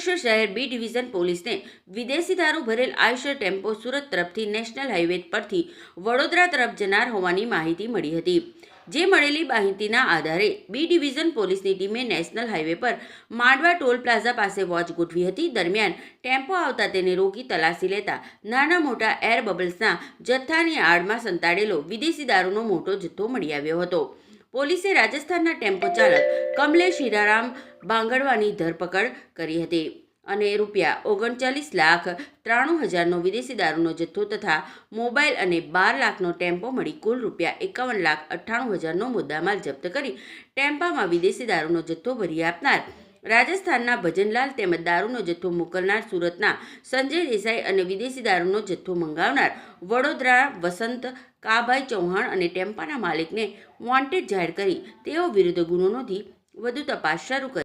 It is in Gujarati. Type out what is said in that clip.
અંકલેશ્વર શહેર બી ડિવિઝન પોલીસને વિદેશી દારૂ ભરેલ આઈશર ટેમ્પો સુરત તરફથી નેશનલ હાઈવે પરથી વડોદરા તરફ જનાર હોવાની માહિતી મળી હતી। જે મળેલી માહિતીના આધારે બી ડિવિઝન પોલીસની ટીમે નેશનલ હાઈવે પર માંડવા ટોલ પ્લાઝા પાસે વોચ ગોઠવી હતી। દરમિયાન ટેમ્પો આવતા તેને રોકી તલાશી લેતા નાના મોટા એર બબલ્સના જથ્થાની આડમાં સંતાડેલો વિદેશી દારૂનો મોટો જથ્થો મળી આવ્યો હતો। પોલીસે રાજસ્થાનના ટેમ્પો ચાલક કમલેશ હીરારામ બાંગડવાની ધરપકડ કરી હતી અને ₹39,93,000નો વિદેશી દારૂનો જથ્થો તથા મોબાઈલ અને 12 લાખનો ટેમ્પો મળી કુલ ₹51,98,000નો મુદ્દામાલ જપ્ત કરી ટેમ્પામાં વિદેશી દારૂનો જથ્થો ભરી આપનાર રાજસ્થાનના ભજનલાલ તેમજ દારૂનો જથ્થો મોકલનાર સુરતના સંજય દેસાઈ અને વિદેશી દારૂનો જથ્થો મંગાવનાર વડોદરા વસંત કાભાઈ ચૌહાણ અને ટેમ્પાના માલિકને વોન્ટેડ જાહેર કરી તેઓ વિરુદ્ધ ગુનો નોંધી વધુ તપાસ શરૂ કરી।